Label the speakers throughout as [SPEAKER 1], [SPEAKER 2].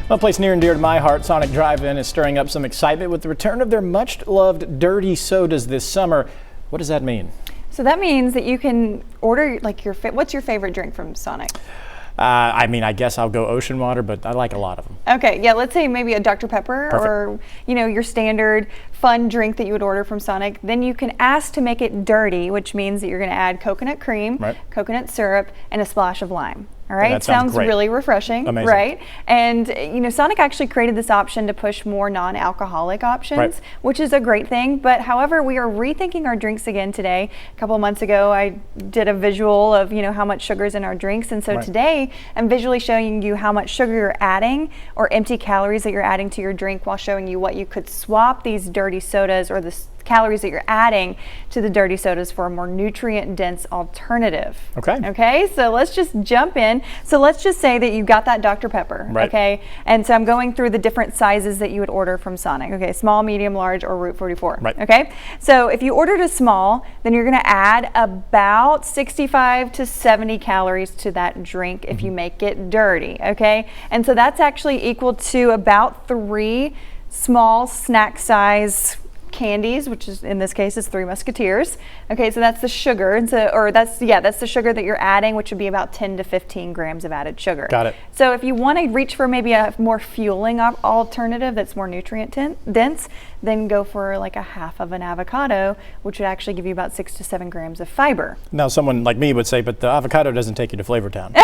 [SPEAKER 1] A place near and dear to my heart, Sonic Drive-In is stirring up some excitement with the return of their much-loved dirty sodas this summer. What does that mean?
[SPEAKER 2] So that means that you can order like what's your favorite drink from Sonic?
[SPEAKER 1] I guess I'll go ocean water, but I like a lot of them.
[SPEAKER 2] Okay, yeah, let's say maybe a Dr. Pepper.
[SPEAKER 1] Perfect.
[SPEAKER 2] Or, your standard fun drink that you would order from Sonic. Then you can ask to make it dirty, which means that you're going to add coconut cream,
[SPEAKER 1] right,
[SPEAKER 2] coconut syrup, and a splash of lime. All right,
[SPEAKER 1] that sounds great.
[SPEAKER 2] Really refreshing,
[SPEAKER 1] amazing,
[SPEAKER 2] right? And Sonic actually created this option to push more non-alcoholic options,
[SPEAKER 1] right,
[SPEAKER 2] which is a great thing. But however, we are rethinking our drinks again today. A couple of months ago, I did a visual of how much sugar is in our drinks, and so
[SPEAKER 1] right,
[SPEAKER 2] today I'm visually showing you how much sugar you're adding or empty calories that you're adding to your drink, while showing you what you could swap these dirty sodas or the calories that you're adding to the dirty sodas for a more nutrient-dense alternative. Okay, so let's just jump in. So let's just say that you got that Dr. Pepper,
[SPEAKER 1] right,
[SPEAKER 2] okay? And so I'm going through the different sizes that you would order from Sonic, okay? Small, medium, large, or Route 44,
[SPEAKER 1] right,
[SPEAKER 2] okay? So if you ordered a small, then you're gonna add about 65 to 70 calories to that drink if you make it dirty, okay? And so that's actually equal to about 3 small snack size candies, which is in this case is 3 Musketeers. Okay, so that's the sugar, and that's the sugar that you're adding, which would be about 10 to 15 grams of added sugar.
[SPEAKER 1] Got it.
[SPEAKER 2] So if you want to reach for maybe a more fueling alternative that's more nutrient dense, then go for like a half of an avocado, which would actually give you about 6 to 7 grams of fiber.
[SPEAKER 1] Now, someone like me would say, but the avocado doesn't take you to Flavor Town.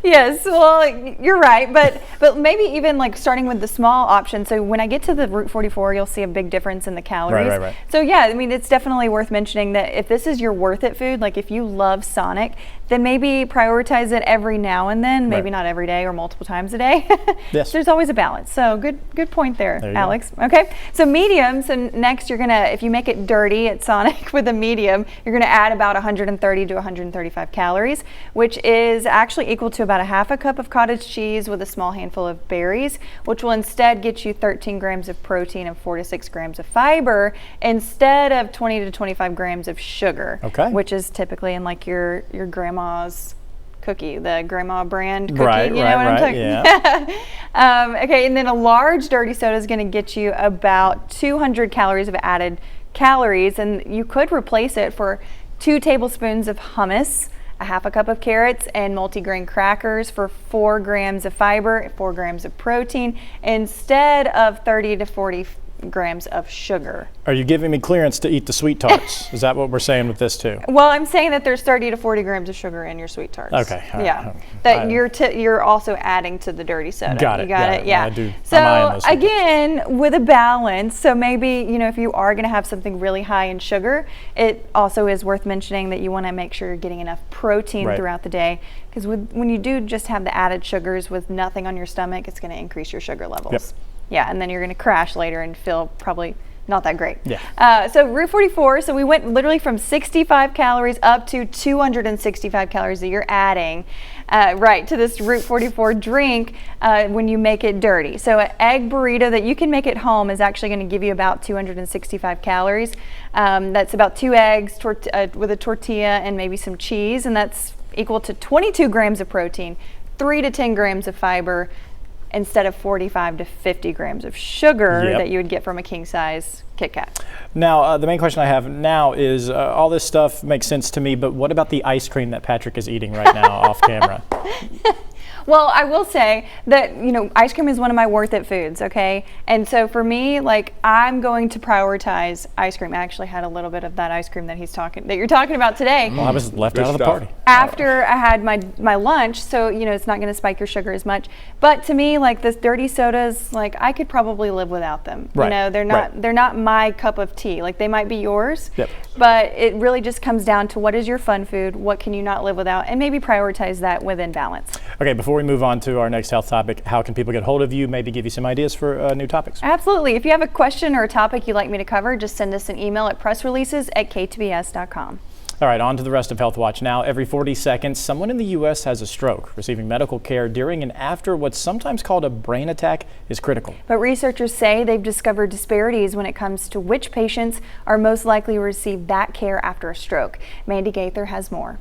[SPEAKER 2] Yes, well, you're right, but maybe even like starting with the small option. So when I get to the Route 44, you'll see a big difference in the calories.
[SPEAKER 1] Right.
[SPEAKER 2] So yeah, I mean, it's definitely worth mentioning that if this is your worth it food, like if you love Sonic, then maybe prioritize it every now and then, maybe
[SPEAKER 1] right,
[SPEAKER 2] not every day or multiple times a day.
[SPEAKER 1] Yes.
[SPEAKER 2] There's always a balance. So good point there Alex.
[SPEAKER 1] Go.
[SPEAKER 2] Okay, so medium. So next if you make it dirty at Sonic with a medium, you're gonna add about 130 to 135 calories, which is actually equal to about a half a cup of cottage cheese with a small handful of berries, which will instead get you 13 grams of protein and 4 to 6 grams of fiber instead of 20 to 25 grams of sugar,
[SPEAKER 1] okay,
[SPEAKER 2] which is typically in like your grandma's cookie, the grandma brand cookie,
[SPEAKER 1] right,
[SPEAKER 2] what I'm talking
[SPEAKER 1] yeah.
[SPEAKER 2] Okay, and then a large dirty soda is going to get you about 200 calories of added calories, and you could replace it for 2 tablespoons of hummus, a half a cup of carrots, and multigrain crackers for 4 grams of fiber, 4 grams of protein, instead of 30 to 40 grams of sugar.
[SPEAKER 1] Are you giving me clearance to eat the sweet tarts? Is that what we're saying with this too?
[SPEAKER 2] Well, I'm saying that there's 30 to 40 grams of sugar in your sweet tarts.
[SPEAKER 1] Okay.
[SPEAKER 2] Yeah. That you're also adding to the dirty soda.
[SPEAKER 1] Got it.
[SPEAKER 2] You got it. Yeah.
[SPEAKER 1] I do.
[SPEAKER 2] So again, with a balance. So maybe if you are going to have something really high in sugar, it also is worth mentioning that you want to make sure you're getting enough protein
[SPEAKER 1] right,
[SPEAKER 2] throughout the day, because when you do just have the added sugars with nothing on your stomach, it's going to increase your sugar levels.
[SPEAKER 1] Yep.
[SPEAKER 2] Yeah, and then you're going to crash later and feel probably not that great.
[SPEAKER 1] Yeah.
[SPEAKER 2] So Route 44, so we went literally from 65 calories up to 265 calories that you're adding to this Route 44 drink when you make it dirty. So an egg burrito that you can make at home is actually going to give you about 265 calories. That's about 2 eggs with a tortilla and maybe some cheese, and that's equal to 22 grams of protein, 3 to 10 grams of fiber, instead of 45 to 50 grams of sugar that you would get from a king size Kit Kat.
[SPEAKER 1] Now, the main question I have now is all this stuff makes sense to me, but what about the ice cream that Patrick is eating right now off camera?
[SPEAKER 2] Well, I will say that, ice cream is one of my worth it foods, okay? And so for me, like, I'm going to prioritize ice cream. I actually had a little bit of that ice cream that you're talking about today.
[SPEAKER 1] Well, I was left out of the party.
[SPEAKER 2] After I had my lunch, so, it's not going to spike your sugar as much. But to me, like, this dirty sodas, like, I could probably live without them.
[SPEAKER 1] Right.
[SPEAKER 2] They're not my cup of tea. Like, they might be yours,
[SPEAKER 1] yep,
[SPEAKER 2] but it really just comes down to what is your fun food, what can you not live without, and maybe prioritize that within balance.
[SPEAKER 1] Okay, before we move on to our next health topic, how can people get hold of you, maybe give you some ideas for new topics?
[SPEAKER 2] Absolutely. If you have a question or a topic you'd like me to cover, just send us an email at pressreleases@k2bs.com.
[SPEAKER 1] All right, on to the rest of Health Watch now. Every 40 seconds, someone in the U.S. has a stroke. Receiving medical care during and after what's sometimes called a brain attack is critical.
[SPEAKER 2] But researchers say they've discovered disparities when it comes to which patients are most likely to receive that care after a stroke. Mandy Gaither has more.